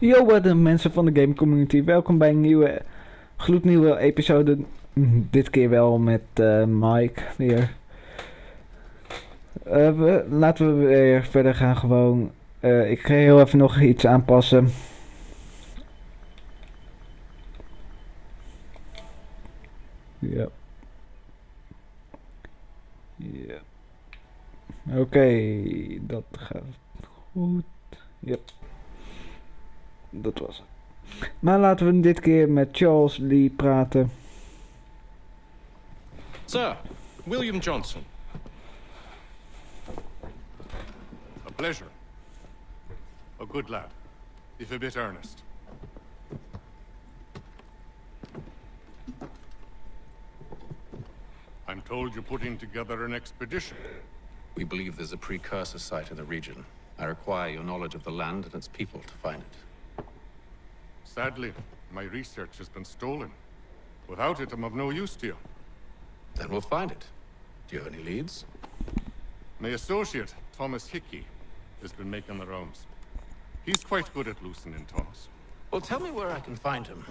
Yo, wat de mensen van de game community. Welkom bij een nieuwe, gloednieuwe episode. Dit keer wel met Mike weer. Laten we weer verder gaan gewoon. Ik ga heel even nog iets aanpassen. Ja. Ja. Oké, dat gaat goed. Yep. Dat was het. Maar laten we dit keer met Charles Lee praten. Sir, William Johnson. A pleasure. A good lad, if a bit earnest. I'm told you're putting together an expedition. We believe there's a precursor site in the region. I require your knowledge of the land and its people to find it. Sadly, my research has been stolen. Without it, I'm of no use to you. Then we'll find it. Do you have any leads? My associate, Thomas Hickey, has been making the rounds. He's quite good at loosening tongues. Well, tell me where I can find him.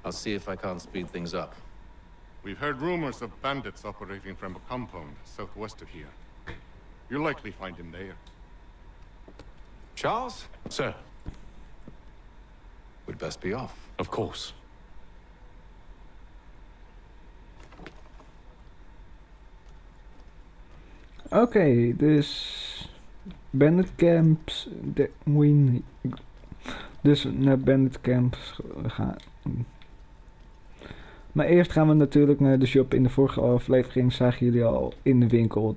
I'll see if I can't speed things up. We've heard rumors of bandits operating from a compound southwest of here. You'll likely find him there. Charles? Sir. We'd best be off. Of course. Oké, dus bandit camps, dus naar bandit camps gaan. Maar eerst gaan we natuurlijk naar de shop. In de vorige aflevering zagen jullie al in de winkel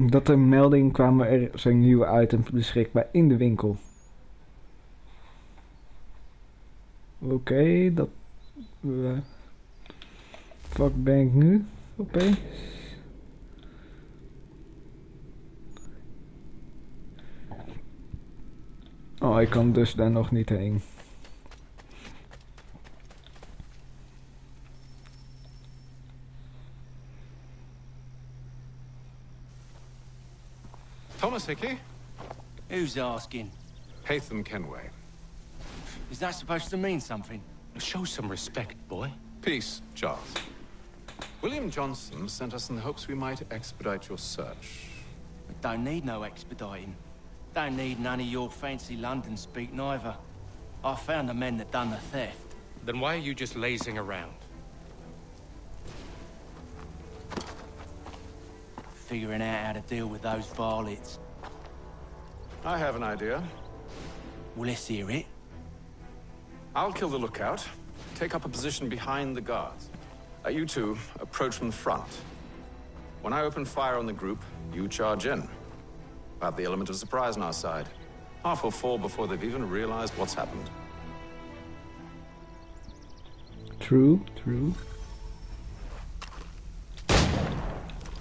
dat er melding kwam, er zijn nieuwe items beschikbaar in de winkel. Oké, dat... Fuck ben ik nu opeens? Oh, ik kan dus daar nog niet heen. Thomas Hickey? Who's asking? Haytham Kenway. Is that supposed to mean something? Show some respect, boy. Peace, Charles. William Johnson sent us in the hopes we might expedite your search. Don't need no expediting. Don't need none of your fancy London speak neither. I found the men that done the theft. Then why are you just lazing around? Figuring out how to deal with those varlets. I have an idea. Well, let's hear it. I'll kill the lookout. Take up a position behind the guards. You two approach from the front. When I open fire on the group, you charge in. About the element of surprise on our side. Half will fall before they've even realized what's happened. True, true.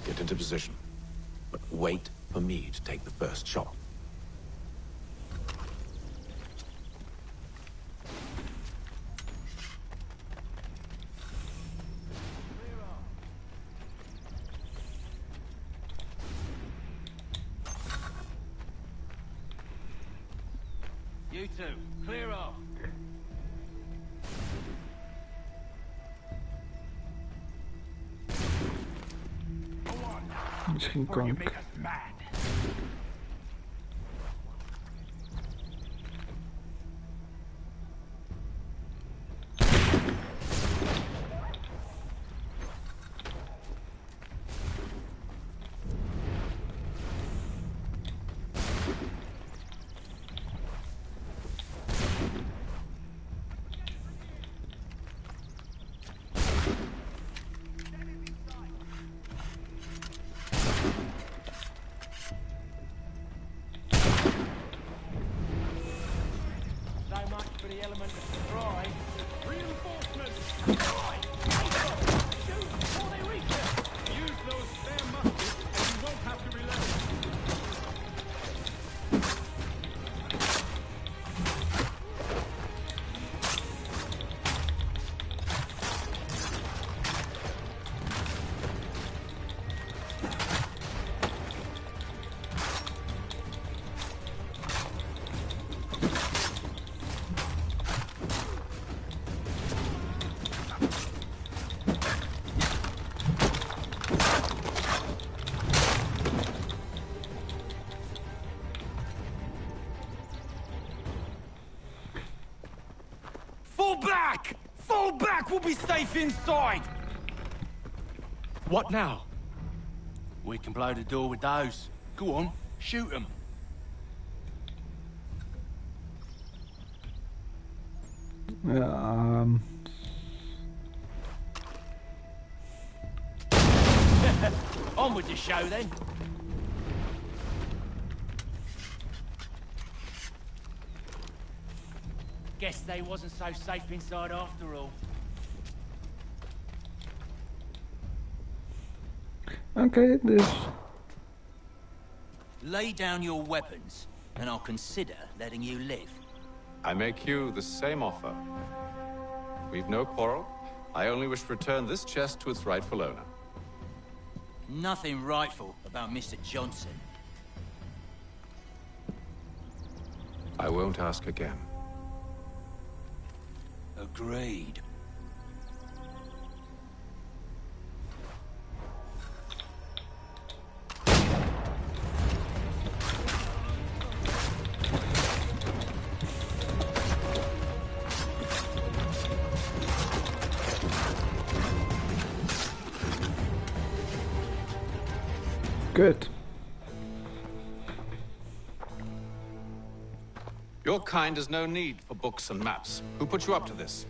Get into position. But wait for me to take the first shot. You two, clear off. Misschien kan ik. back! Fall back! We'll be safe inside! What now? We can blow the door with those. Go on, shoot them. On with the show then. Guess they wasn't so safe inside after all. Oké, dus... Lay down your weapons, and I'll consider letting you live. I make you the same offer. We've no quarrel. I only wish to return this chest to its rightful owner. Nothing rightful about Mr. Johnson. I won't ask again. Agreed. Good. Your kind has no need for books and maps. Who put you up to this?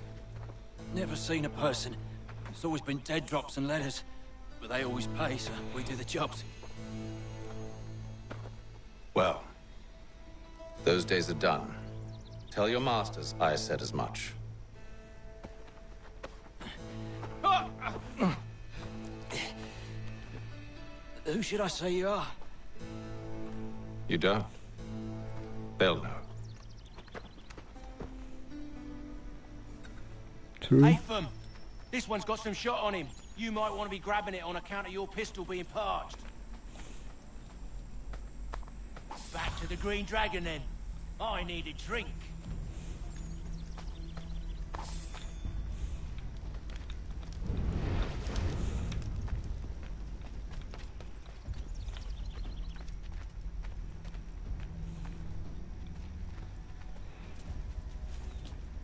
Never seen a person. It's always been dead drops and letters. But they always pay, so we do the jobs. Well, those days are done. Tell your masters I said as much. Who should I say you are? You don't? They'll know. True. Haytham, this one's got some shot on him. You might want to be grabbing it on account of your pistol being parched. Back to the Green Dragon then. I need a drink.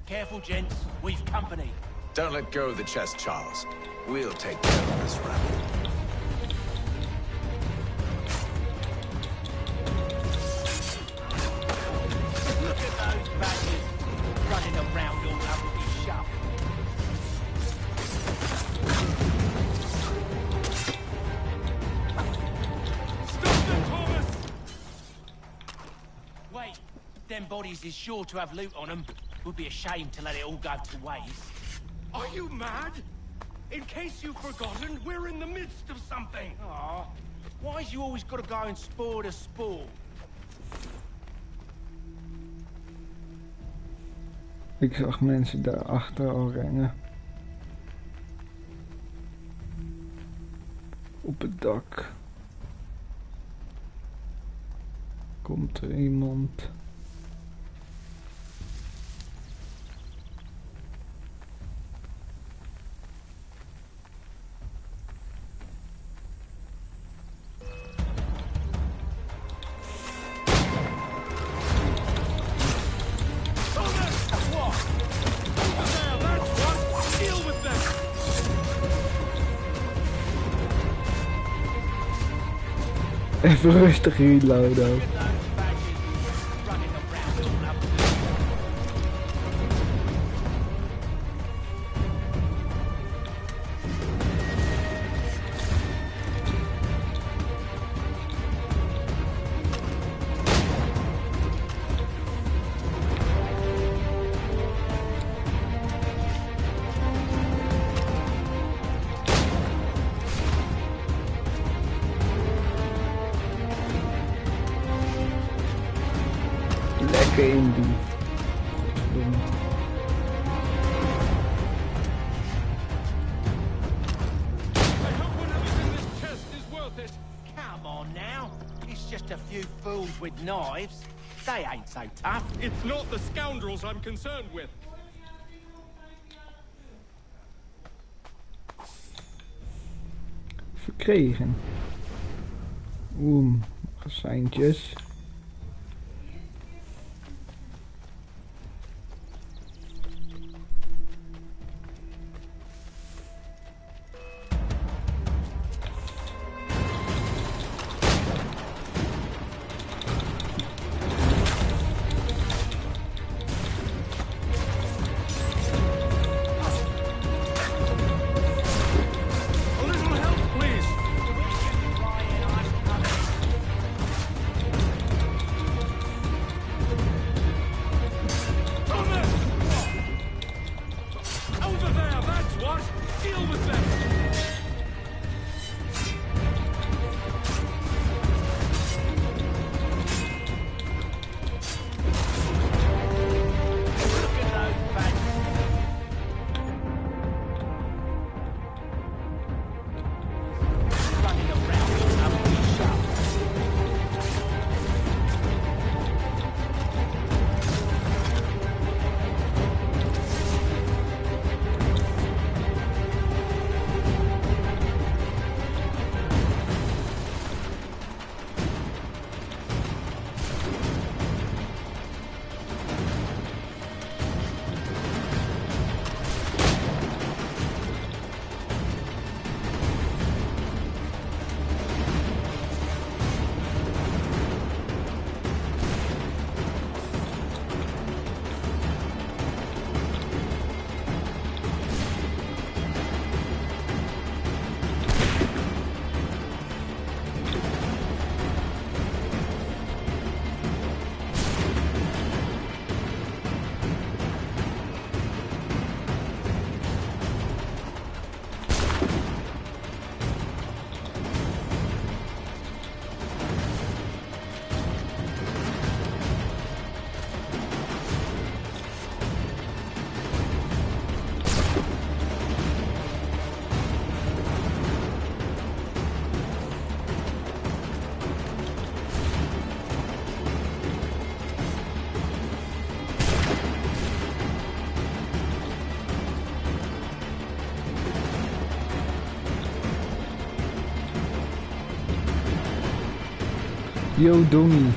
Careful, gents. We've company. Don't let go of the chest, Charles. We'll take care of this rabble. Look at those badgers running around all over his shop. Stop them, Thomas! Wait, them bodies is sure to have loot on them. Would be a shame to let it all go to waste. Are you mad? In case you've forgotten, we're in the midst of something. Aw, why's you always got to go and spoil the sport? Ik zag mensen daarachter al rennen. Op het dak. Komt er iemand? Even rustig reloaden. Lekker in die. Godverdomme. I hope whatever's in this chest is worth it. Come on now. It's just a few fools with knives. They ain't so tough. It's not the scoundrels I'm concerned with. Verkregen. Magazijntjes. Yo, doen.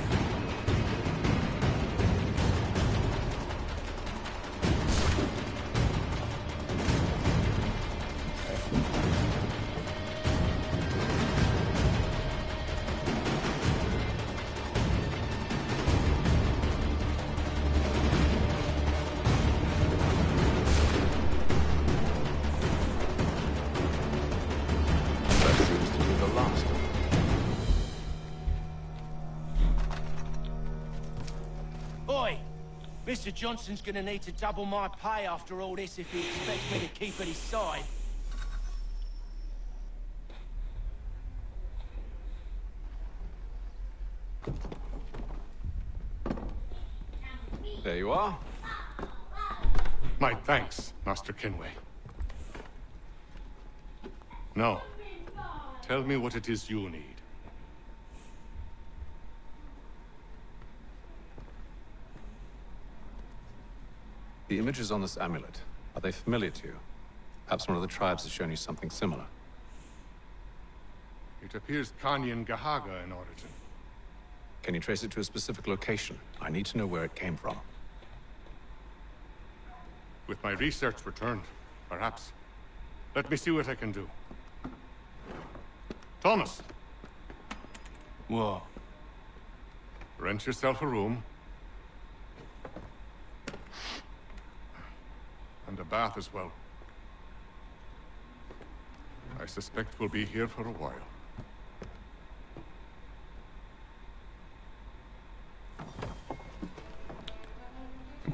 That seems to be the last of them. Oi! Mr. Johnson's gonna need to double my pay after all this if he expects me to keep at his side. There you are. My thanks, Master Kenway. Now, tell me what it is you need. The images on this amulet, are they familiar to you? Perhaps one of the tribes has shown you something similar. It appears Kanyan Gahaga in origin. Can you trace it to a specific location? I need to know where it came from. With my research returned, perhaps. Let me see what I can do. Thomas, What? rent yourself a room. And a bath as well. I suspect we'll be here for a while.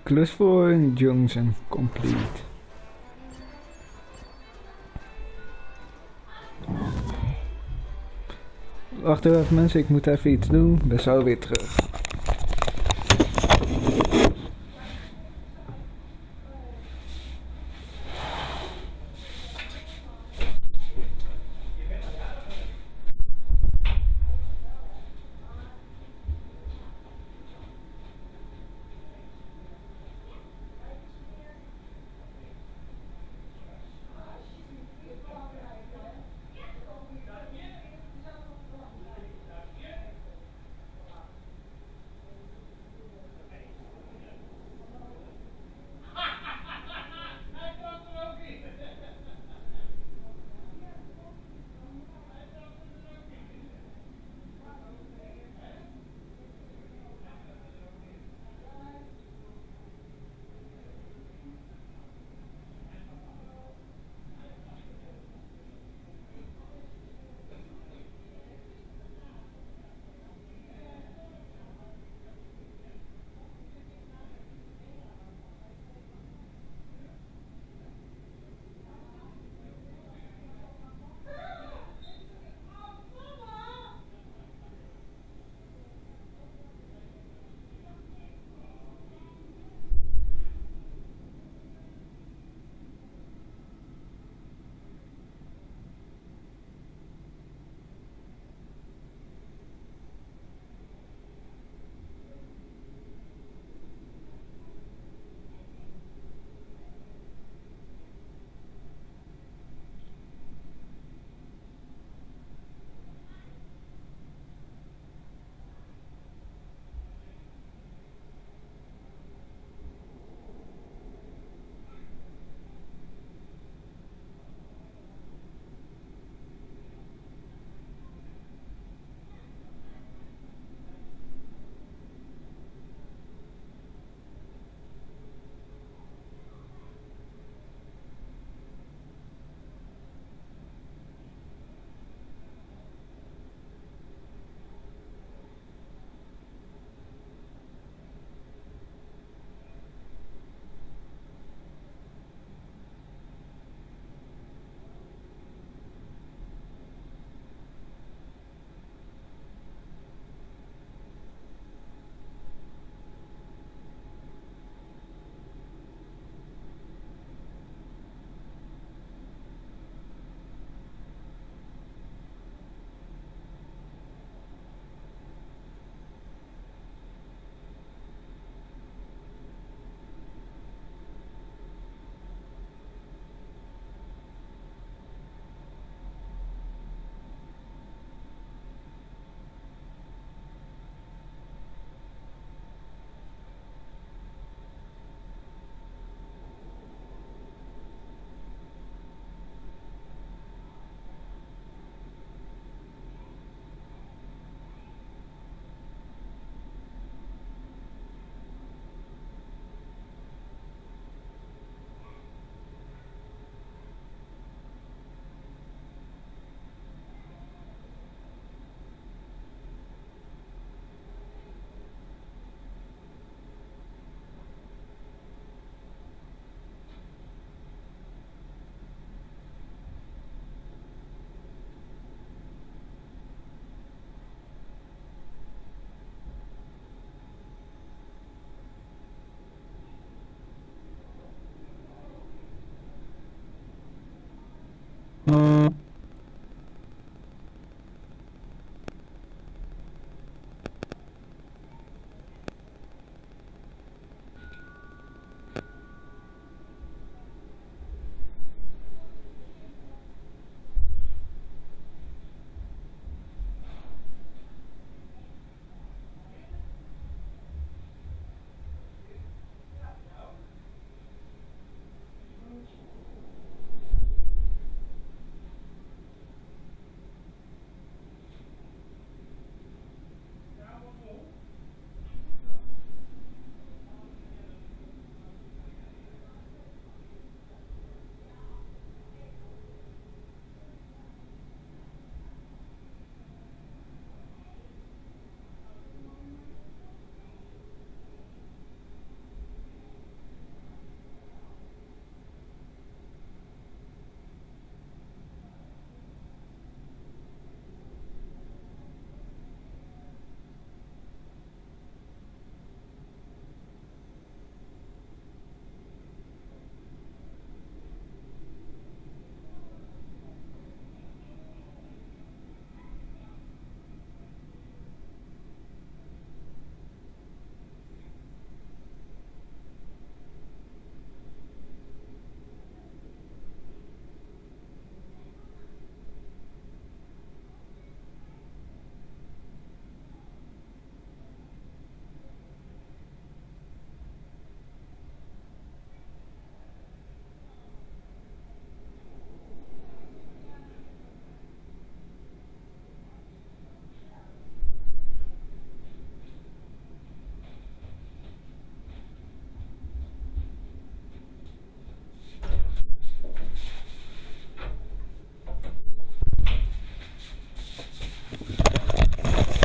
Klus voor Johnson complete. Wacht even mensen, ik moet even iets doen. Ik ben zo weer terug.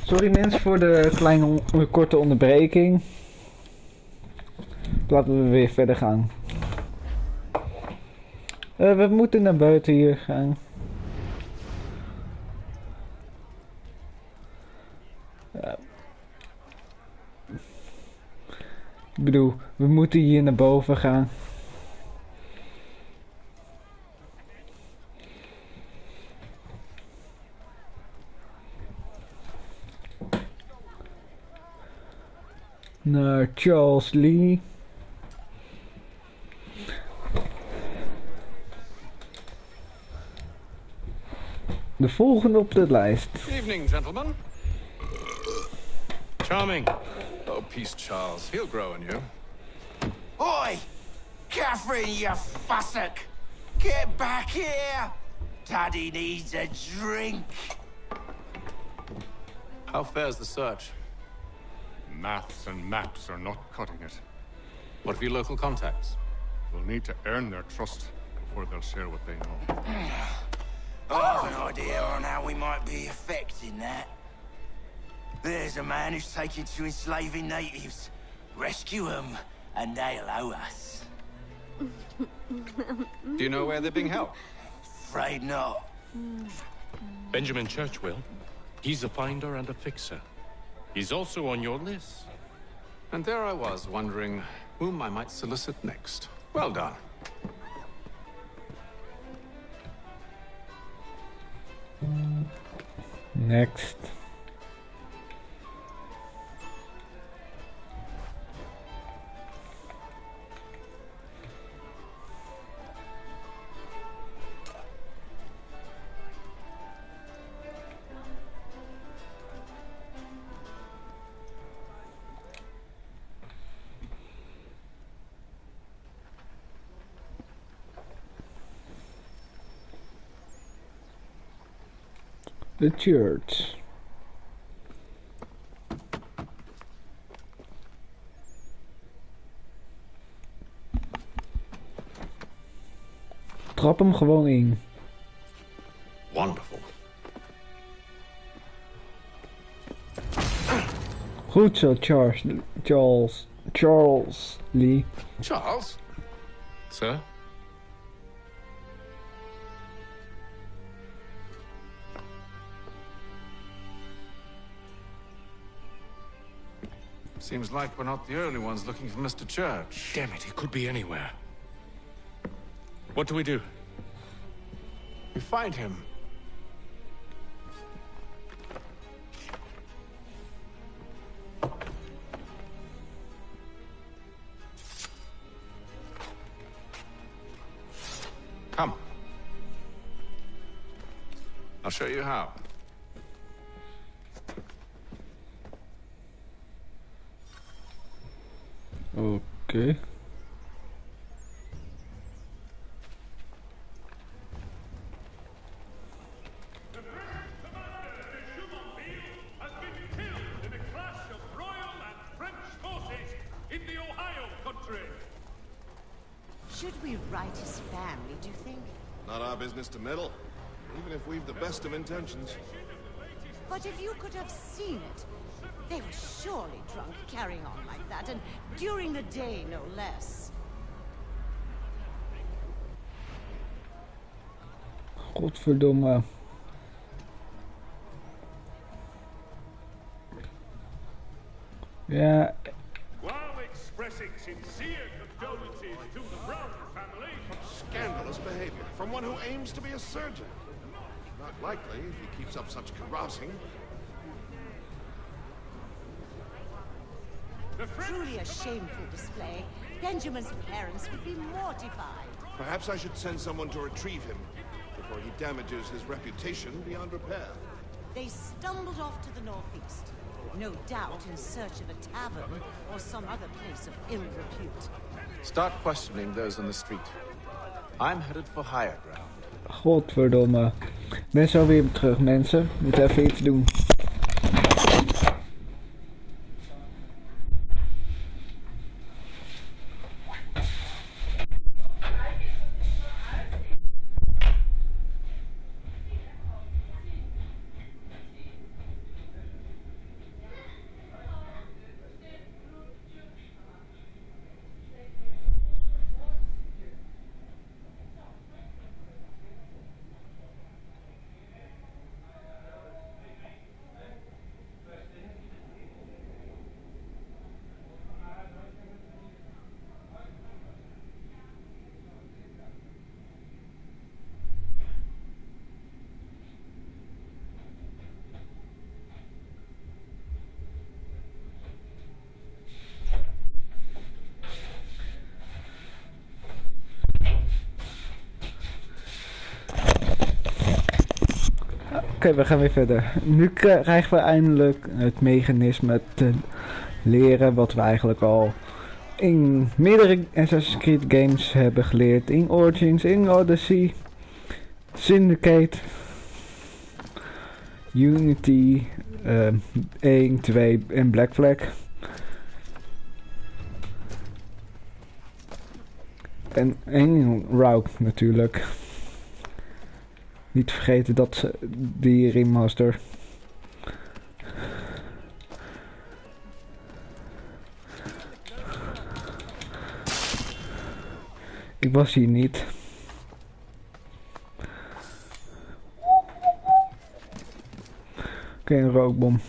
Sorry mensen voor de kleine korte onderbreking. Laten we weer verder gaan. We moeten naar buiten hier gaan. Ik bedoel, we moeten hier naar boven gaan. Naar Charles Lee. De volgende op de lijst. Evening, gentlemen. Charming. Oh, peace, Charles. He'll grow on you. Oi! Catherine, you fussock! Get back here! Daddy needs a drink. How fares the search? Maths and maps are not cutting it. What of your local contacts? We'll need to earn their trust before they'll share what they know. I've an idea on how we might be affecting that. There's a man who's taken to enslaving natives. Rescue them, and they'll owe us. Do you know where they're being held? Afraid not. Benjamin Churchwill. He's a finder and a fixer. He's also on your list. And there I was, wondering whom I might solicit next. Well done. Next. The church. Trap hem gewoon in. Wonderful. Goed zo, Charles Lee. Charles? Sir? Seems like we're not the only ones looking for Mr. Church. Damn it, he could be anywhere. What do we do? You find him. Come. I'll show you how. Oké. Should we write his family, do you think? Not our business to meddle, even if we've the best of intentions. But if you could have seen it, they were surely drunk carrying on like that, and during the day, no less. Godverdomme. Ja. While expressing sincere condolences to the Brown family. Scandalous behavior from one who aims to be a surgeon. Not likely if he keeps up such carousing. Truly a shameful display. Benjamin's parents would be mortified. Perhaps I should send someone to retrieve him before he damages his reputation beyond repair. They stumbled off to the northeast. No doubt in search of a tavern or some other place of ill repute. Start questioning those on the street. I'm headed for higher ground. Godverdomme. Ik ben zo weer terug, mensen. Moet even iets doen. Oké, we gaan weer verder. Nu krijgen we eindelijk het mechanisme te leren wat we eigenlijk al in meerdere Assassin's Creed games hebben geleerd. In Origins, in Odyssey, Syndicate, Unity, 1, 2 en Black Flag. En Rogue natuurlijk. Niet vergeten dat ze die remaster. Ik was hier niet. Oké, een rookbom.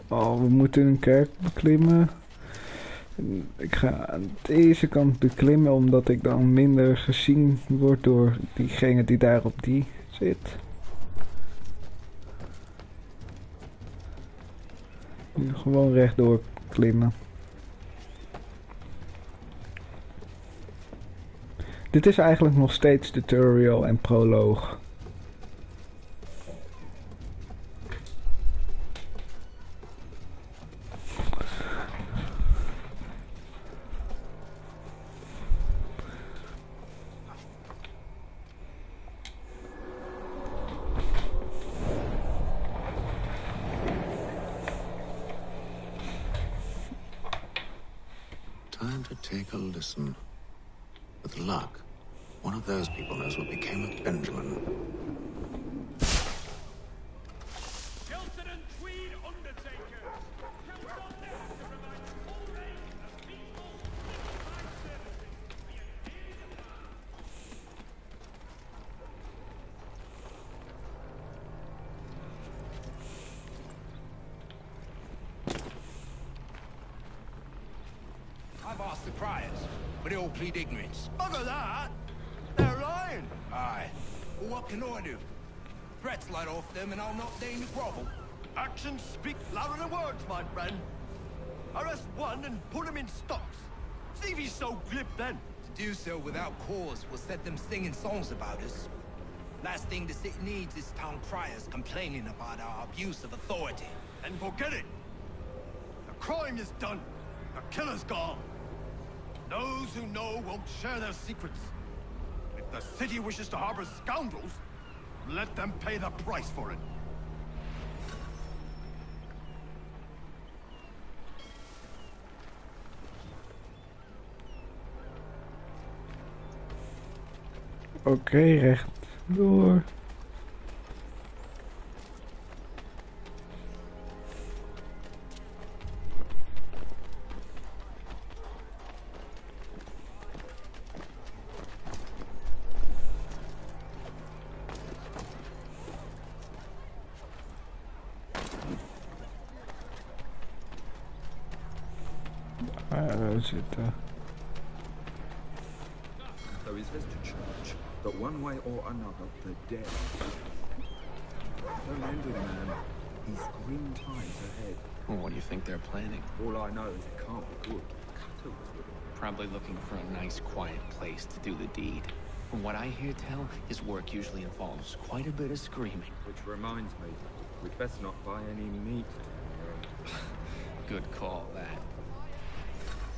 Oh, we moeten een kerk beklimmen. Ik ga aan deze kant beklimmen omdat ik dan minder gezien word door diegene die daar op die zit. Nu gewoon rechtdoor klimmen. Dit is eigenlijk nog steeds tutorial en proloog. Time to take a listen. With luck, one of those people knows what became of Benjamin. Shelton and Tweed Undertaker. Comes on now to provide the full range of peaceful civilized services. the criers, but they all plead ignorance. Bugger that! They're lying! Aye. Well, what can I do? Threats light off them and I'll not deign to grovel. Actions speak louder than words, my friend. Arrest one and put him in stocks. See if he's so glib then. To do so without cause will set them singing songs about us. Last thing the city needs is town criers complaining about our abuse of authority. And forget it. The crime is done. The killer's gone. Those who know won't share their secrets. If the city wishes to harbor scoundrels, let them pay the price for it. Oké, recht door. Daar zitten. Though he's visited church, but one way or another, the dead. Don't envy the man. He's grim times ahead. Well, what do you think they're planning? All I know is it can't be good. Probably looking for a nice, quiet place to do the deed. From what I hear tell, his work usually involves quite a bit of screaming. Which reminds me, we'd best not buy any meat tomorrow. Good call, that.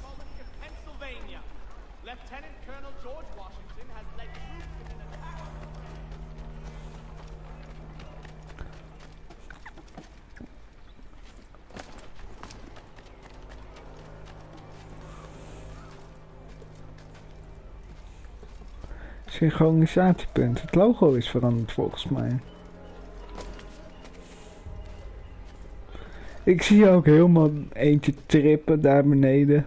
Colony of Pennsylvania. Lieutenant Colonel George Washington has led troops in an attack. Synchronisatiepunt. Het logo is veranderd volgens mij. Ik zie ook helemaal eentje trippen daar beneden.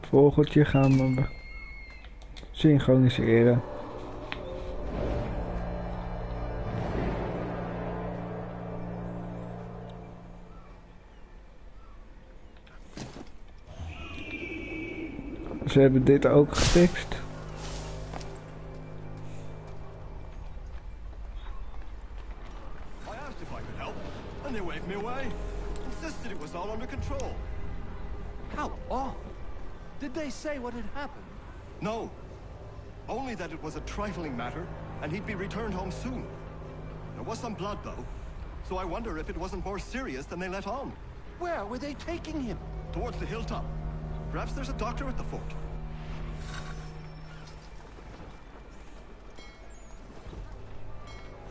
Vogeltje gaan we synchroniseren. Ze hebben dit ook gefixt. I asked if I could help, and they waved me away. Insisted it was all under control. How odd. Did they say what had happened? No. Only that it was a trifling matter, and he'd be returned home soon. There was some blood, though, so I wonder if it wasn't more serious than they let on. Where were they taking him? Towards the hilltop. Perhaps there's a doctor at the fort.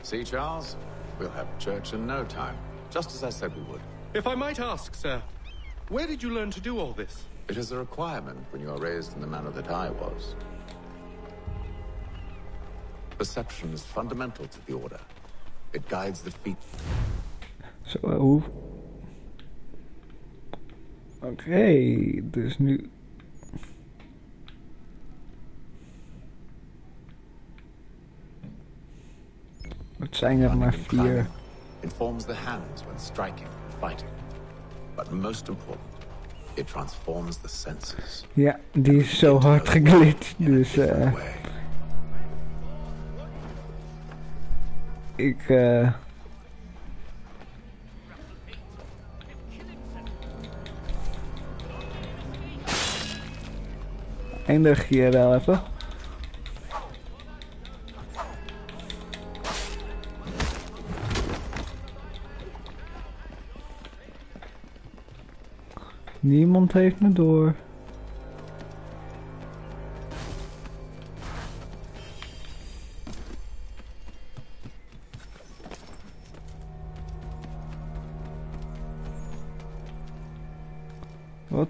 See, Charles? We'll have church in no time, just as I said we would. If I might ask, sir, where did you learn to do all this? It is a requirement when you are raised in the manner that I was. Perception is fundamental to the order. It guides the feet. Zo. Oké, dus nu... Het zijn er maar 4. Informs the hands when striking and fighting. But most important, it transforms the senses. Ja, die is zo hard geglitcht, dus ik eindig hier wel even. Niemand heeft me door. Wat?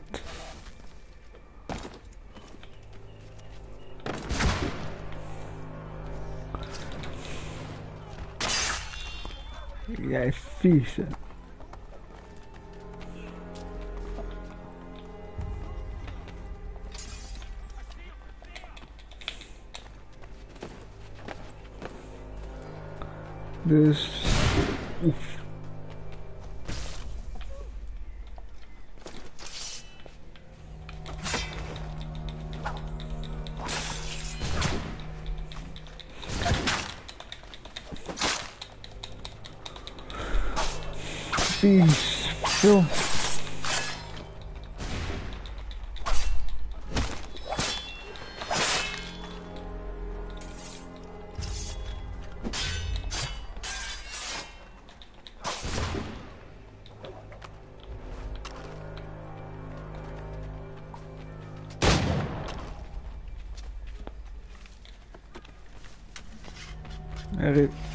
Jij vieze. Dus... Oef. Peace. Zo.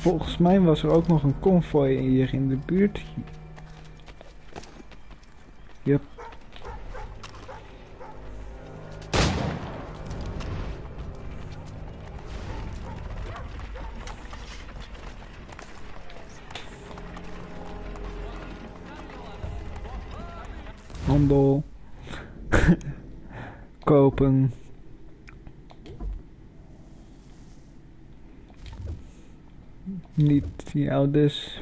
Volgens mij was er ook nog een konvooi hier in de buurt. Yep. Handel. Kopen. Niet jou dus.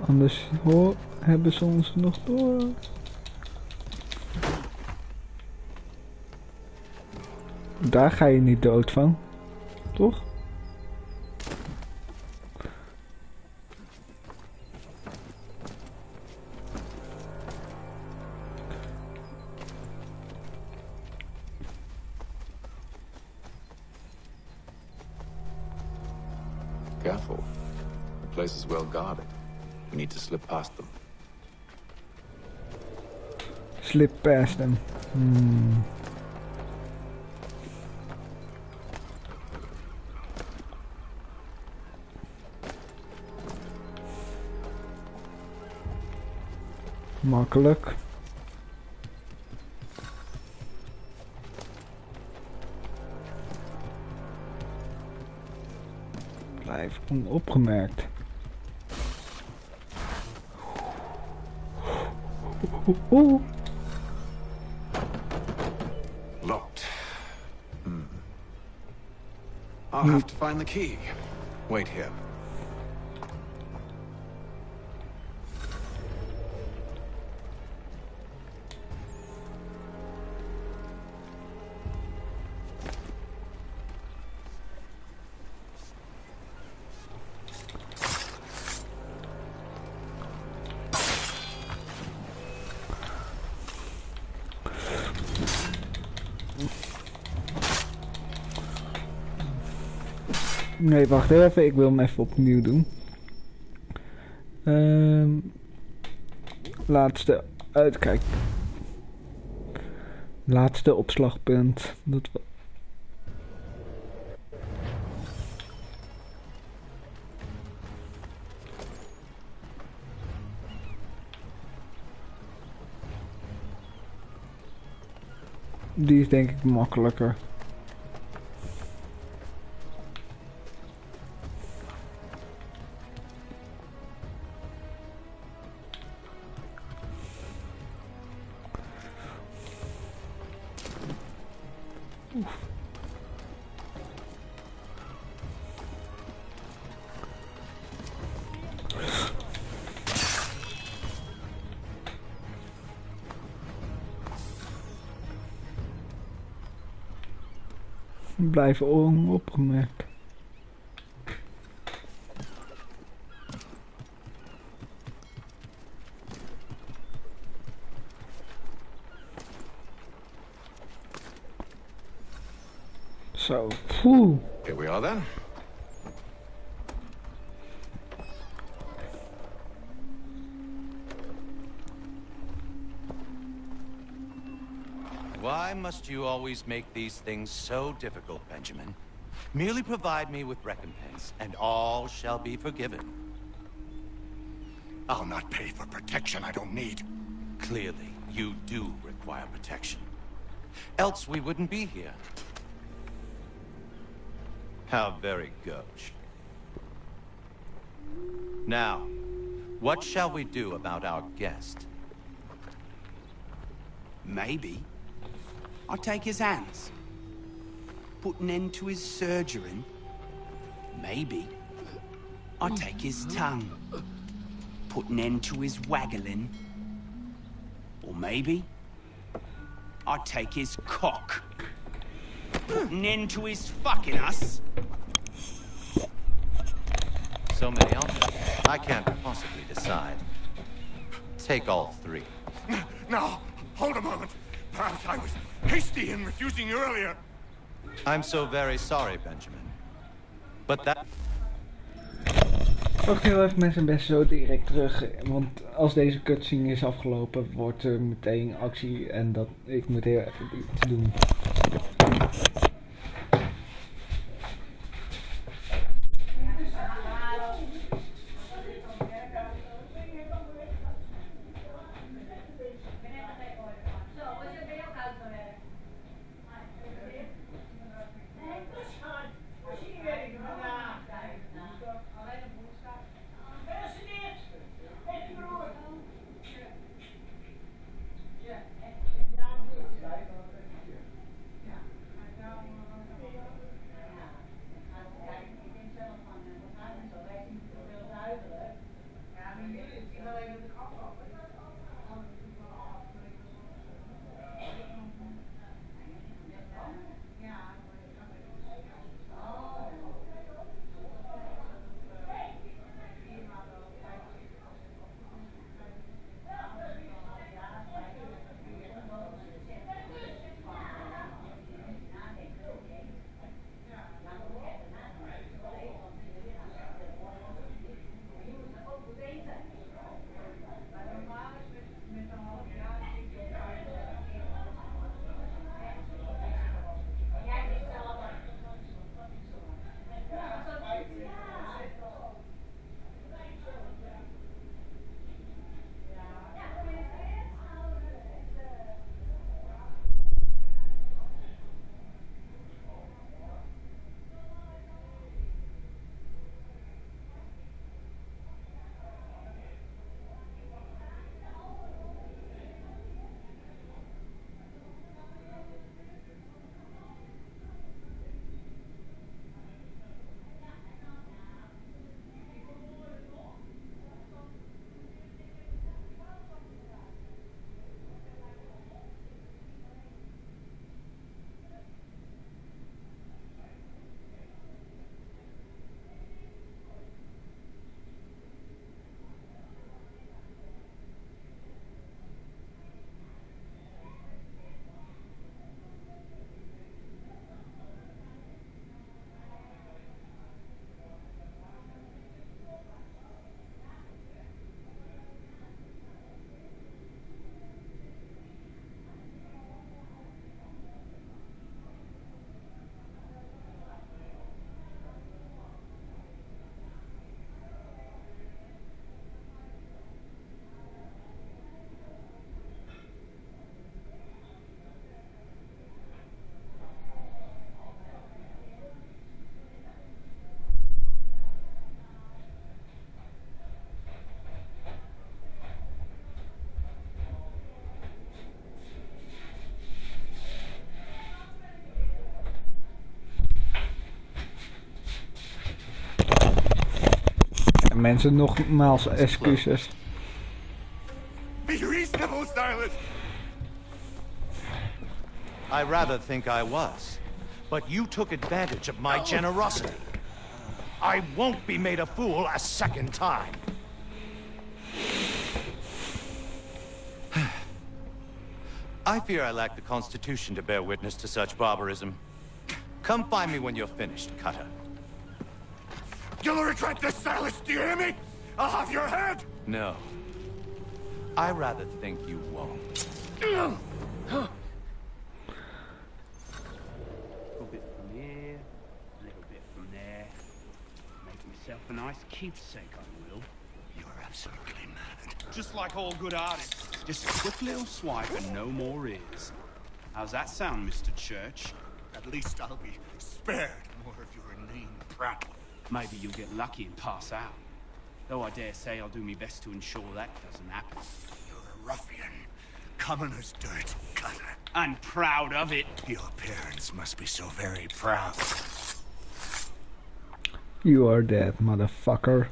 Anders hebben ze ons nog door. Daar ga je niet dood van, toch? Careful. The place is well guarded. We need to slip past them. Slip past them. Makkelijk. Blijf onopgemerkt. Locked. I'll have to find the key. Wait here. Nee, wacht even. Ik wil hem even opnieuw doen. Laatste uitkijk. Laatste opslagpunt. Dat die is denk ik makkelijker. Blijven onopgemerkt. Zo, poeh. Here we are then. Why must you always make these things so difficult, Benjamin? Merely provide me with recompense, and all shall be forgiven. I'll not pay for protection I don't need. Clearly, you do require protection. Else we wouldn't be here. How very gauche. Now, what shall we do about our guest? Maybe I'll take his hands. Put an end to his surgering. Maybe I'll take his tongue. Put an end to his waggling. Or maybe I'll take his cock. Put an end to his fucking us. So many options. I can't possibly decide. Take all three. Now, hold a moment. Perhaps I was hasty in refusing you earlier. I'm so very sorry, Benjamin. But that... Wacht heel even mensen, best zo direct terug. Want als deze cutscene is afgelopen, wordt er meteen actie en dat ik moet heel even iets doen. Mensen, nogmaals excuses. Be reasonable, Silas. I rather think I was. But you took advantage of my generosity. I won't be made a fool a second time. I fear I lack the constitution to bear witness to such barbarism. Come find me when you're finished, Cutter. You'll regret this, Silas, do you hear me? I'll have your head! No. I rather think you won't. A little bit from here, a little bit from there. Make myself a nice keepsake, I will. You're absolutely mad. Just like all good artists. Just a quick little swipe and no more is. How's that sound, Mr. Church? At least I'll be spared more of your inane prattle. Maybe you'll get lucky and pass out. Though I dare say I'll do my best to ensure that doesn't happen. You're a ruffian. Common as dirt, cutter. I'm proud of it. Your parents must be so very proud. You are dead, motherfucker.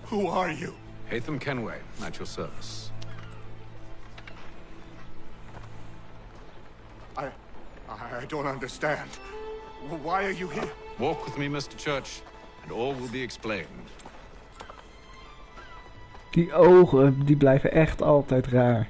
Who are you? Hatham Kenway, at your service. I don't understand. Why are you here? Walk with me, Mr. Church, and all will be explained. Die ogen, die blijven echt altijd raar.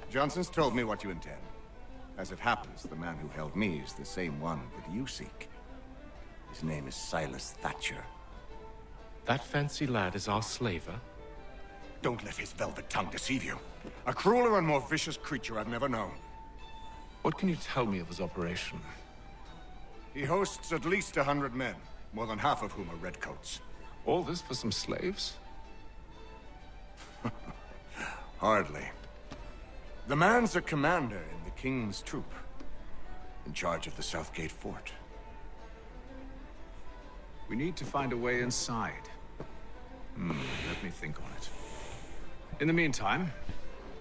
Johnson's told me what you intend. As it happens, the man who held me is the same one that you seek. His name is Silas Thatcher. That fancy lad is our slaver? Don't let his velvet tongue deceive you. A crueler and more vicious creature I've never known. What can you tell me of his operation? He hosts at least 100 men, more than half of whom are redcoats. All this for some slaves? Hardly. The man's a commander in the King's troop, in charge of the Southgate Fort. We need to find a way inside. Let me think on it. In the meantime,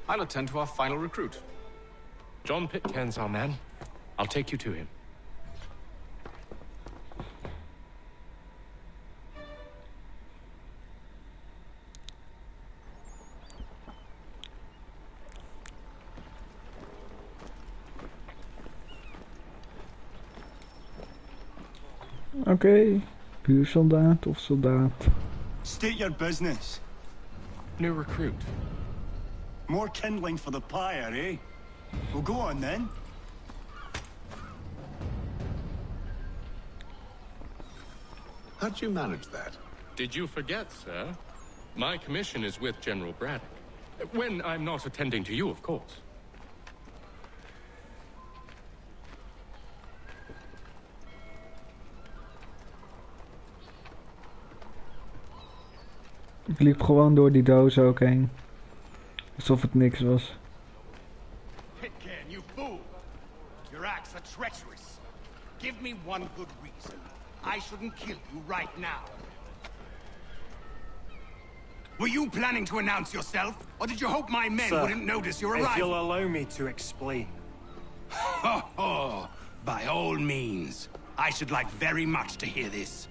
I'll attend to our final recruit. John Pitcairn's our man. I'll take you to him. Oké, buursoldaat of soldaat. State your business. New recruit. More kindling for the pyre, eh? Well, go on then. How'd you manage that? Did you forget, sir? My commission is with General Braddock. When I'm not attending to you, of course. Ik liep gewoon door die doos ook heen. Alsof het niks was. Pitcairn, you fool! Your acts are treacherous. Give me one good reason. I shouldn't kill you right now. Were you planning to announce yourself? Or did you hope my men wouldn't notice your arrival? If you'll allow me to explain. Ho ho! By all means. I should like very much to hear this.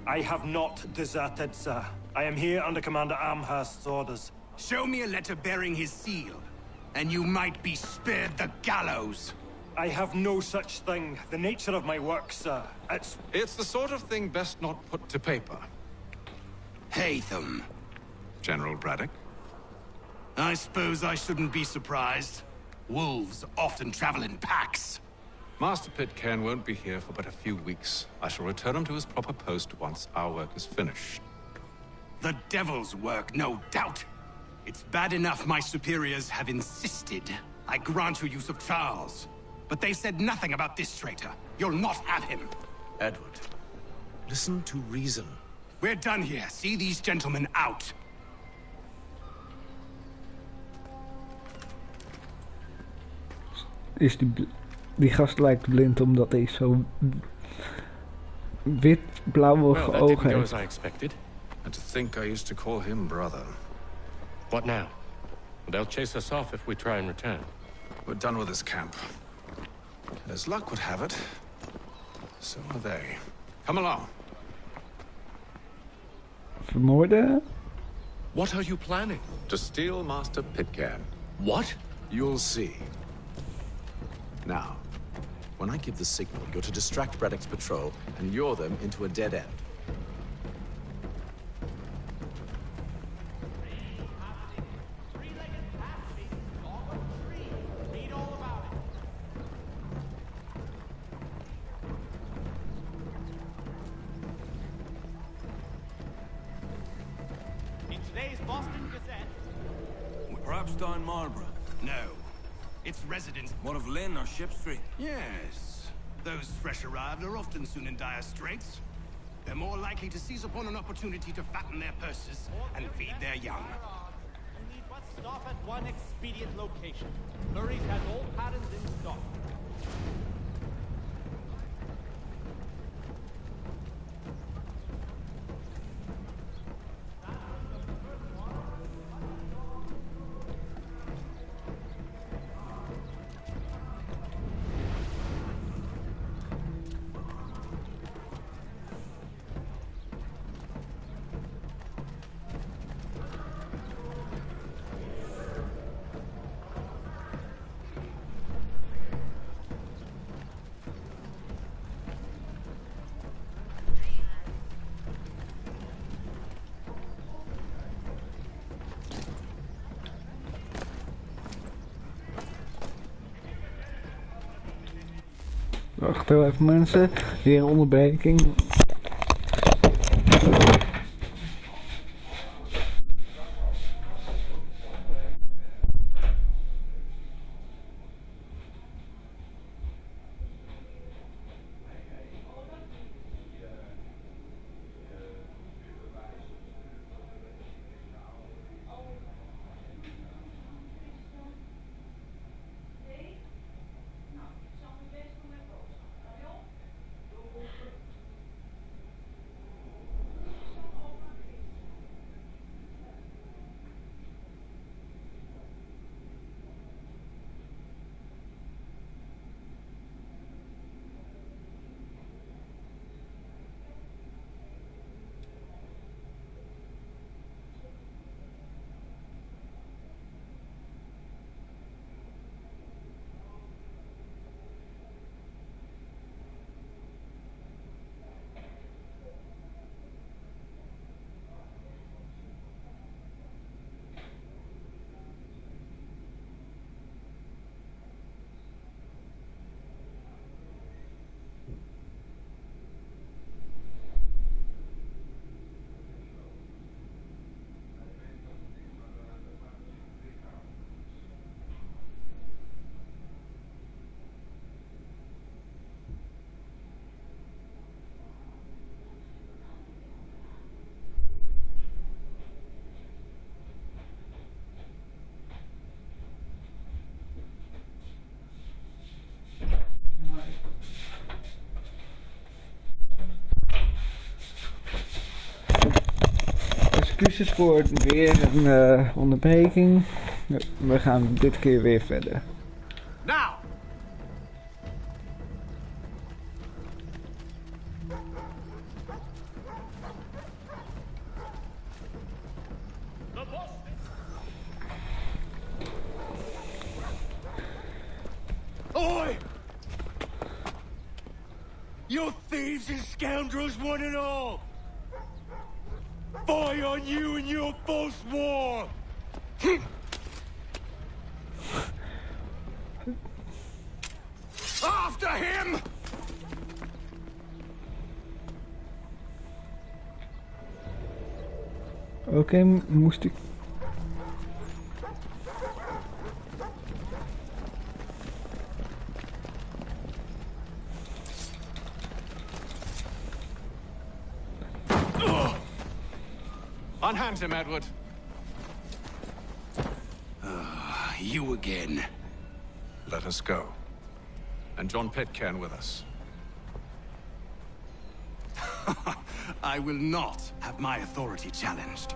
I have not deserted, sir. I am here under Commander Amherst's orders. Show me a letter bearing his seal, and you might be spared the gallows. I have no such thing. The nature of my work, sir, It's the sort of thing best not put to paper. Hatham. General Braddock? I suppose I shouldn't be surprised. Wolves often travel in packs. Master Pitcairn won't be here for but a few weeks. I shall return him to his proper post once our work is finished. The devil's work, no doubt. It's bad enough my superiors have insisted I grant you use of Charles. But they said nothing about this traitor. You'll not have him. Edward, listen to reason. We're done here. See these gentlemen out. Is die gast lijkt blind omdat hij zo wit-blauwe ogen heeft. As I expected. And to think I used to call him brother. What now? They'll chase us off if we try and return. We're done with this camp. And as luck would have it, so are they. Come along. Vermoorden? What are you planning? To steal Master Pitcairn. What? You'll see. Now, When I give the signal, you're to distract Braddock's patrol and lure them into a dead end. In today's Boston Gazette. Perhaps down Marlborough. No. It's residents. What of Lynn or Ship Street? Yes. Those fresh arrived are often soon in dire straits. They're more likely to seize upon an opportunity to fatten their purses and feed their young. You need but stop at one expedient location. Murray's has all patterns in stock. Wacht heel even mensen, weer een onderbreking. Excuses voor weer een onderbreking. We gaan dit keer weer verder. Now! Oi! You thieves and scoundrels, one and all! Fire on you and your false war! After him! Oké, moest ik... Unhand him, Edward. You again. Let us go. And John Pitcairn with us. I will not have my authority challenged.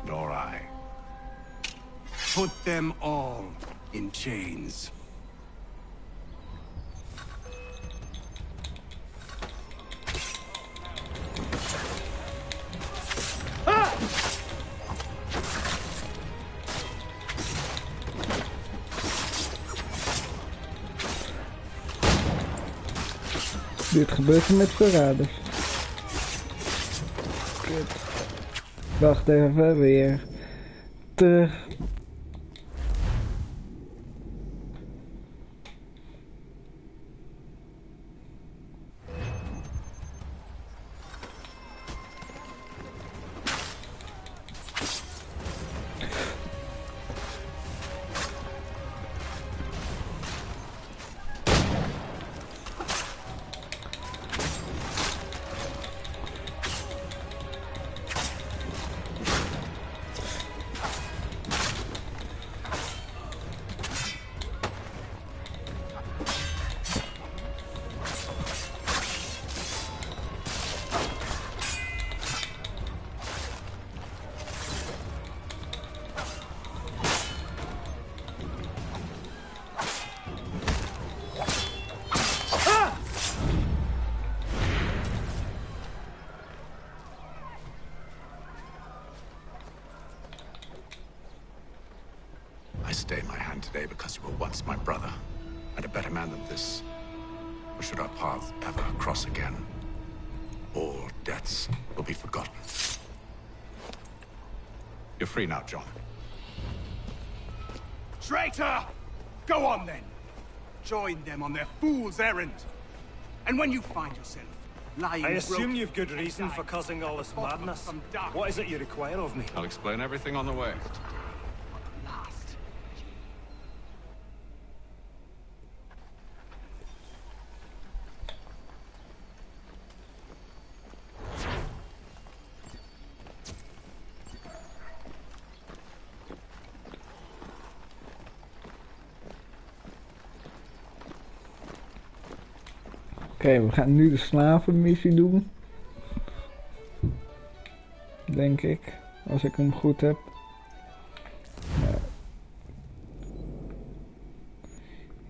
Nor I. Put them all in chains. Dit gebeurt er met verraders. Kut. Wacht even, weer. Terug. I stay my hand today because you were once my brother, and a better man than this. Or should our paths ever cross again, all debts will be forgotten. You're free now, John. Traitor! Go on then. Join them on their fool's errand. And when you find yourself lying I assume broken you've good reason for causing all this madness. What is it you require of me? I'll explain everything on the way. Oké, we gaan nu de slavenmissie doen. Denk ik, als ik hem goed heb. Ja.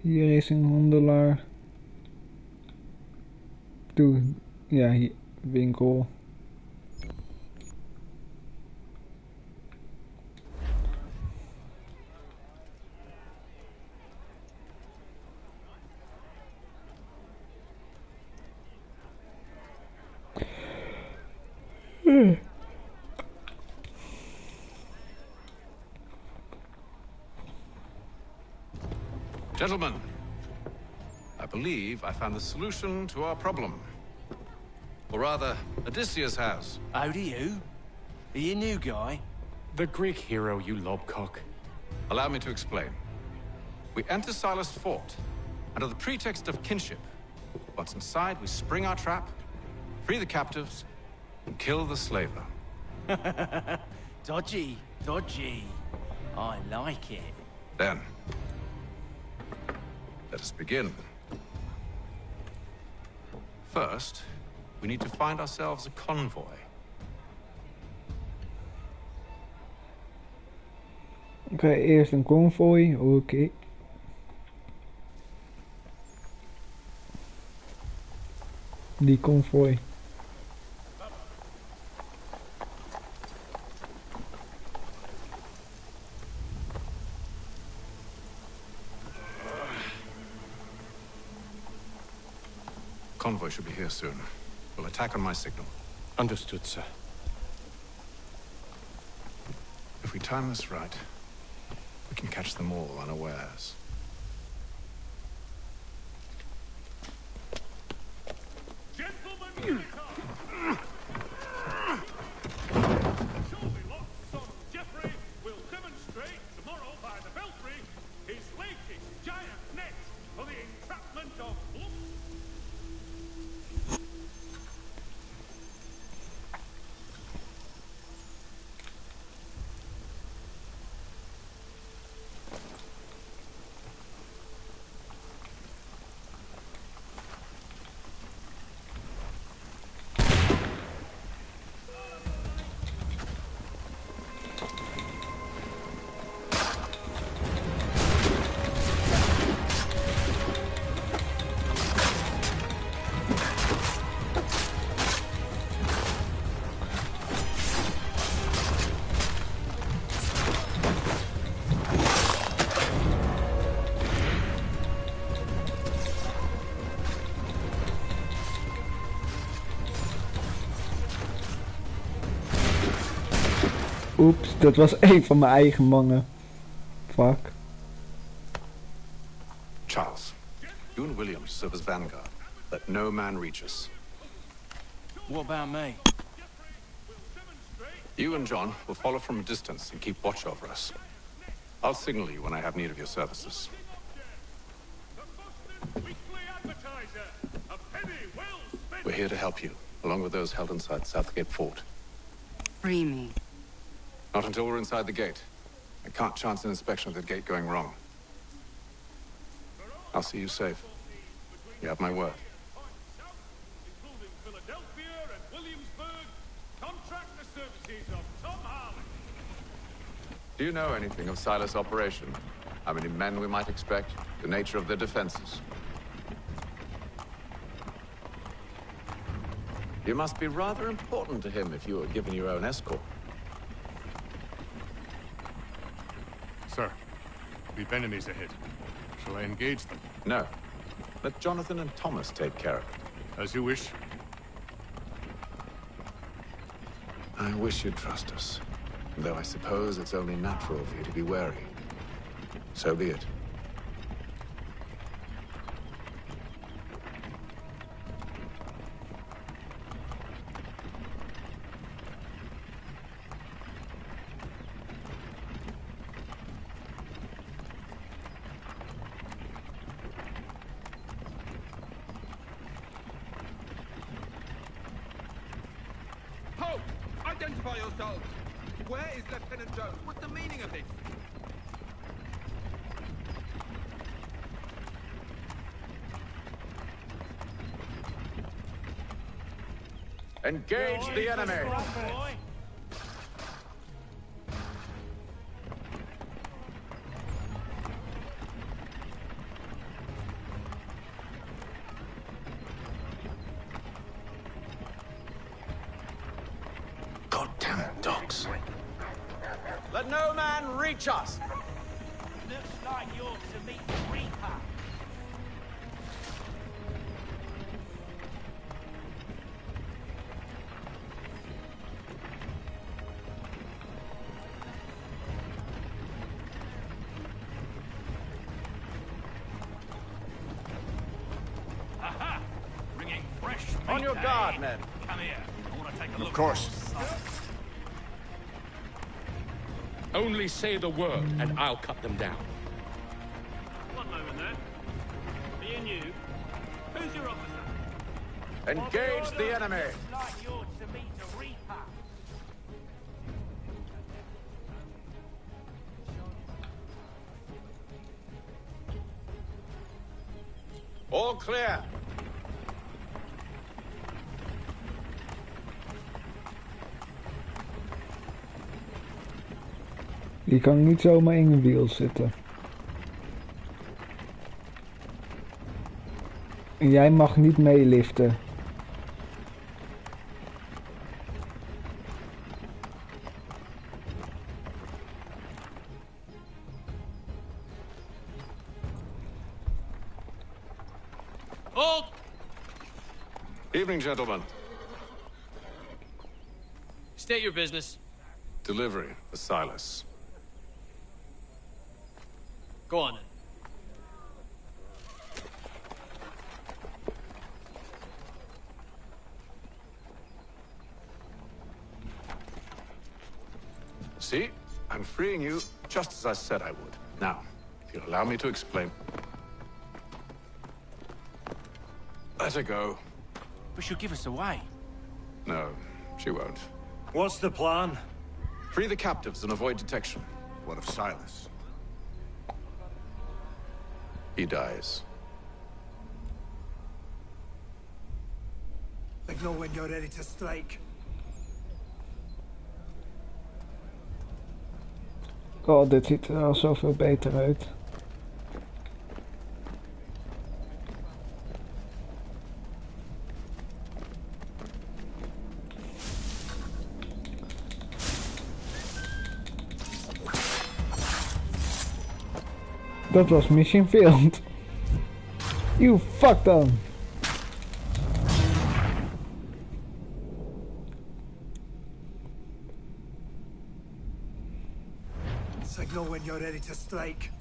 Hier is een handelaar. Doe, ja, hier, winkel. Gentlemen, I believe I found the solution to our problem. Or rather, Odysseus has. How do you? Are you a new guy? The Greek hero, you lobcock. Allow me to explain. We enter Silas' fort, under the pretext of kinship. Once inside, we spring our trap, free the captives, and kill the slaver. Dodgy, dodgy. I like it. Then, let us begin. First, we need to find ourselves a convoy. Oké, eerst een konvooi. Oké. Die konvooi. Convoy should be here soon. We'll attack on my signal. Understood, sir. If we time this right, we can catch them all unawares. Gentlemen, son Geoffrey will demonstrate tomorrow by the belfry his latest giant net for the entrapment of blood. Oeps, dat was één van mijn eigen mannen. Fuck. Charles, you and William serve as vanguard. Let no man reach us. What about me? You and John will follow from a distance and keep watch over us. I'll signal you when I have need of your services. We're here to help you, along with those held inside Southgate Fort. Free me. Not until we're inside the gate. I can't chance an inspection of the gate going wrong. I'll see you safe. You have my word. Do you know anything of Silas' operation? How many men we might expect? The nature of their defenses? You must be rather important to him if you were given your own escort. Sir, we've enemies ahead. Shall I engage them? No. Let Jonathan and Thomas take care of it. As you wish. I wish you'd trust us. Though I suppose it's only natural for you to be wary. So be it. Halt! Identify yourselves! Where is Lieutenant Jones? What's the meaning of this? Engage the enemy! Goddamn dogs. Let no man reach us! Looks like you're to meet the Reaper. Aha! Bringing fresh meat. On your guard, men. Come here. I want to take a look. Of course. Only say the word, and I'll cut them down. One moment there. Me and you. Who's your officer? Engage the enemy! Looks like you're to meet the Reaper. All clear. Die kan niet zomaar in een wiel zitten. En jij mag niet meeliften. Hold! Evening, gentlemen. State your business. Delivery for Silas. Go on then. See? I'm freeing you just as I said I would. Now, if you'll allow me to explain. Let her go. But she'll give us away. No, she won't. What's the plan? Free the captives and avoid detection. What of Silas? He dies. Signal when you're ready to strike. Oh, dit ziet er al zoveel beter uit. Dat was mission failed. You fuck dan. when you're ready to strike.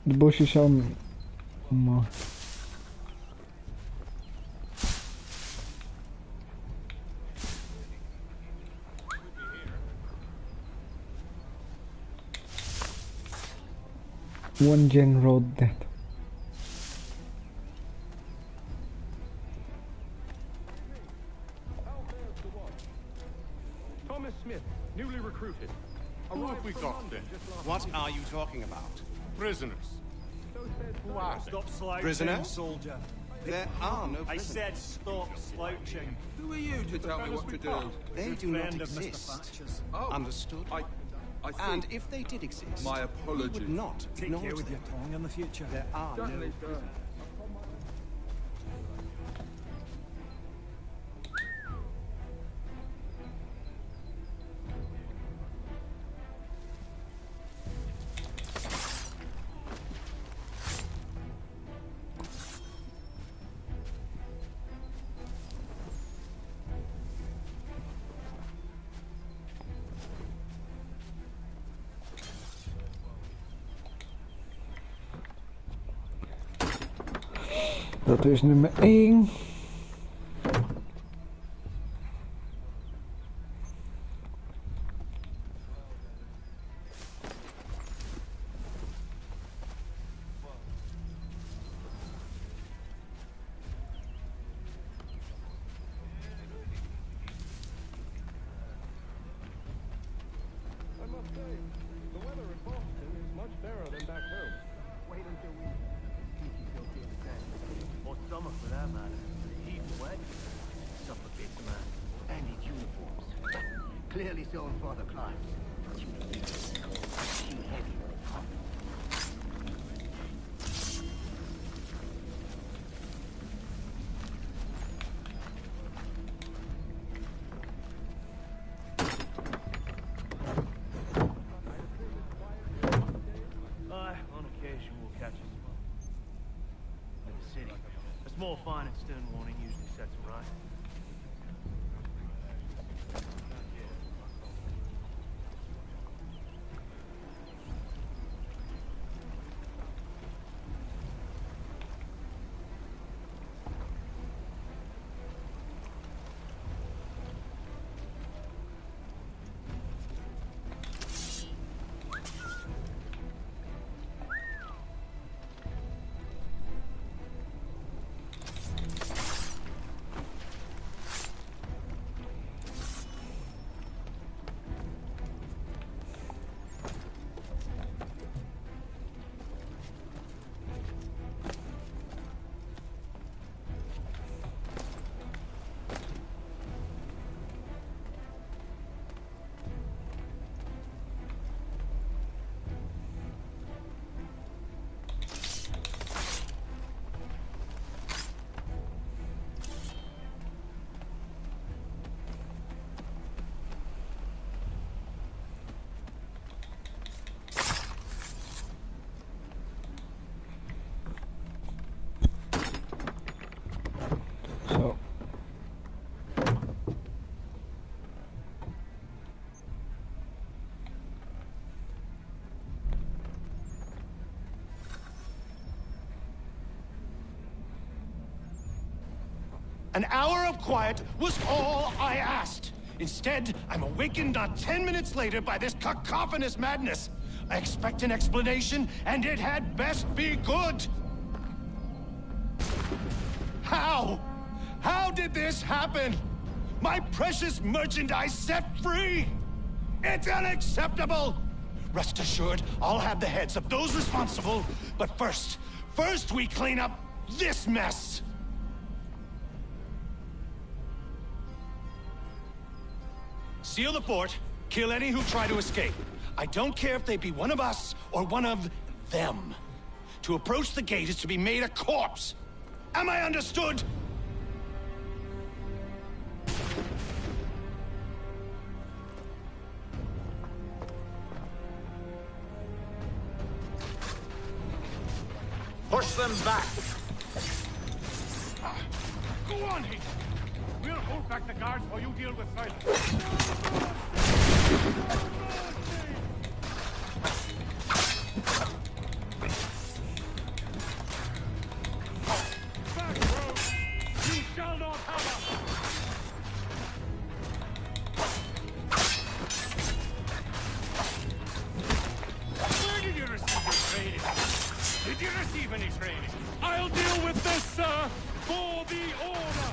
De bosjes al... Maar... One general death. Thomas Smith, newly recruited. Who have we got then? What are you talking about? Prisoners. Who are Stop slouching, Prisoners? soldier. There are no I prisoners. said stop slouching. Who are you to tell me what to do? They do not Friend of Mr. exist. Thatcher's. Understood? I think... And if they did exist, My we apologies. would not Take acknowledge care with your them. tongue in the future. There are no prisoners. Dat is nummer 1. I must say, the weather in Boston is much better than back home. Wait until we... Or summer for that matter. The heat and wet. Suffocates a man. And his uniforms. Clearly so in Father Clive's. Too heavy when it comes. On occasion we'll catch us in the city. A small fine and stern warning usually sets them right. Zo. An hour of quiet was all I asked. Instead, I'm awakened not 10 minutes later by this cacophonous madness. I expect an explanation, and it had best be good. How? How did this happen? My precious merchandise set free? It's unacceptable! Rest assured, I'll have the heads of those responsible. But first we clean up this mess. Seal the fort, kill any who try to escape. I don't care if they be one of us or one of them. To approach the gate is to be made a corpse. Am I understood? Push them back. Go on, Hayden. We'll hold back the guards while you deal with Silas. Back road! You shall not have us! Where did you receive your training? Did you receive any training? I'll deal with this, sir! For the order!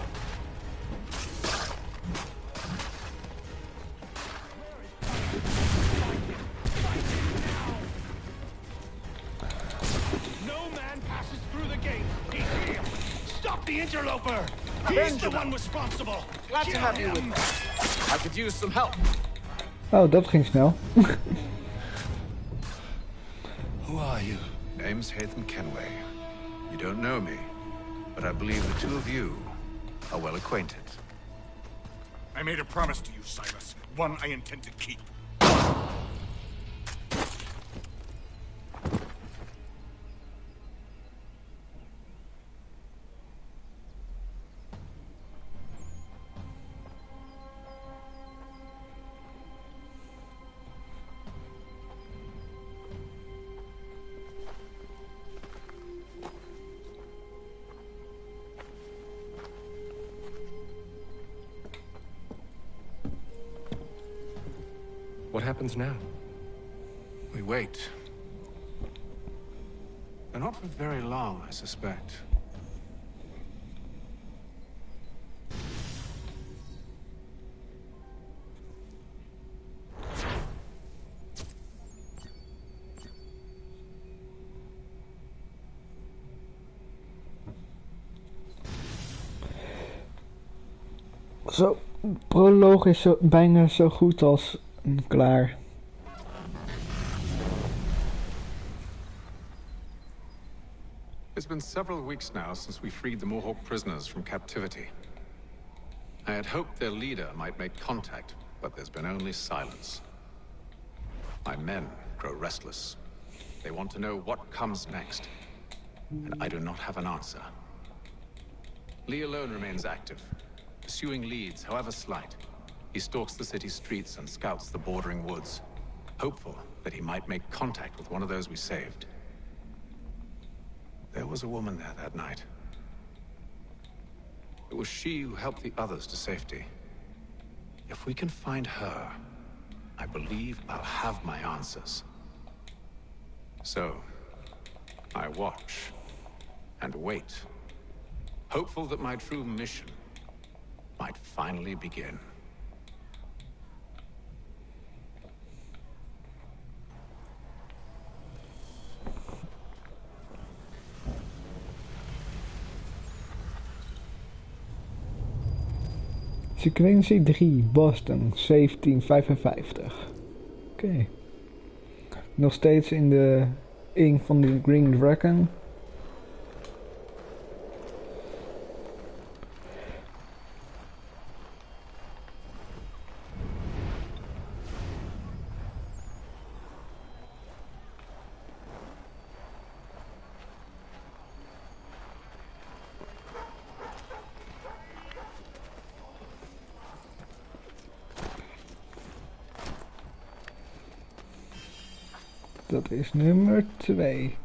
No man passes through the gate. He's here. Stop the interloper. He's the one responsible. Glad to have you with me. I could use some help. Oh, dat ging snel. Who are you? Name's Hatham Kenway. You don't know me, but I believe the two of you are well acquainted. I made a promise to you, Silas. One I intend to keep. What happens now? We wait. But not for very long, I suspect. Zo, proloog is zo, bijna zo goed als klaar. It's been several weeks now since we freed the Mohawk prisoners from captivity. I had hoped their leader might make contact, but there's been only silence. My men grow restless. They want to know what comes next, and I do not have an answer. Lee alone remains active, pursuing leads, however slight. He stalks the city streets and scouts the bordering woods, hopeful that he might make contact with one of those we saved. There was a woman there that night. It was she who helped the others to safety. If we can find her, I believe I'll have my answers. So, I watch and wait, hopeful that my true mission might finally begin. Sequentie 3, Boston, 1755. Oké. Nog steeds in de ink van de Green Dragon. Dat is nummer 2.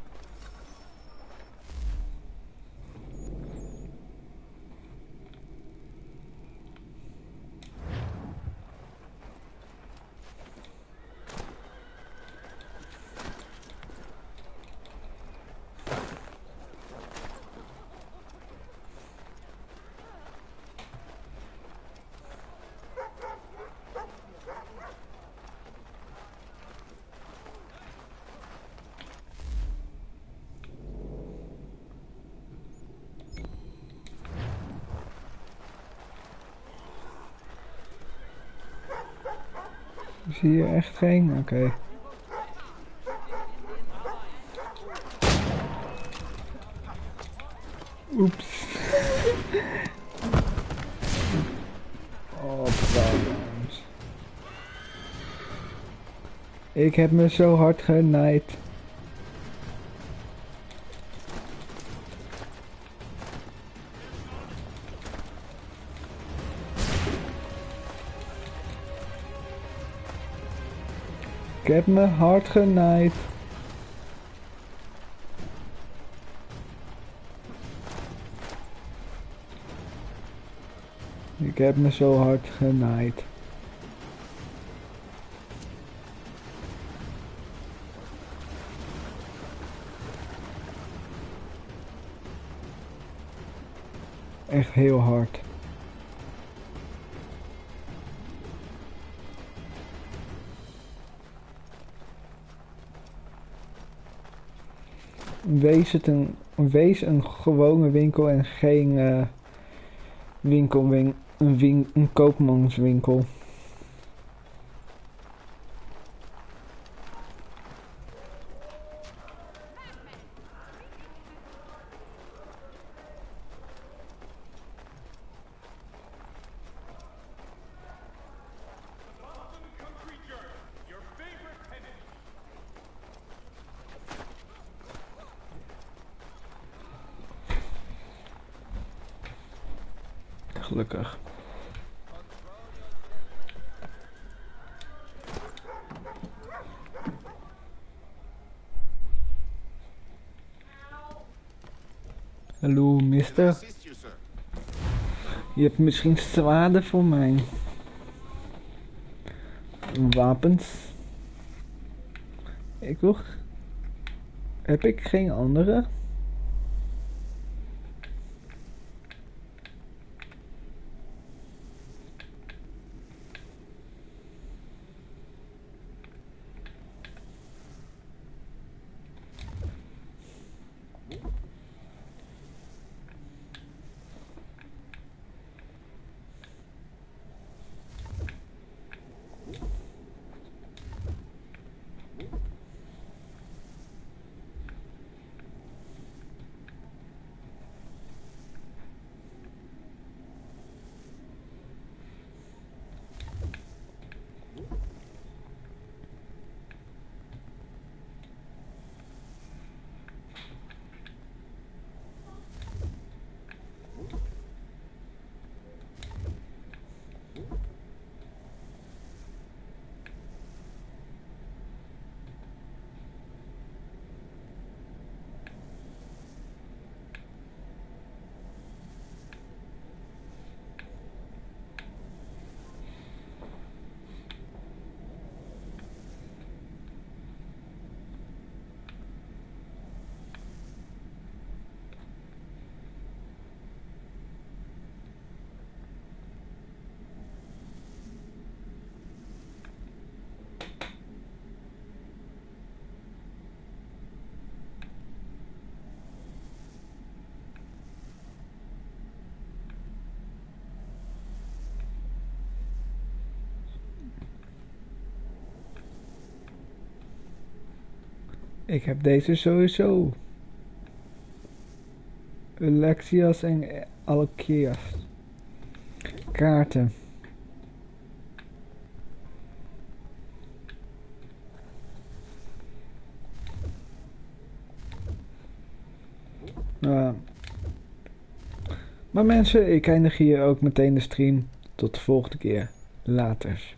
Is hier echt geen? Oké. Oeps. Oh, problems. Ik heb me zo hard genaaid. heb me hard genaaid. Ik heb me zo hard genaaid. Echt heel hard. Wees een gewone winkel en geen een koopmanswinkel. Gelukkig. Hallo, mister. Je hebt misschien zwaarden voor mij. Wapens. Ik wil... Heb ik geen andere? Ik heb deze sowieso. Alexias en Alkias. Kaarten. Maar mensen, ik eindig hier ook meteen de stream. Tot de volgende keer. Laters.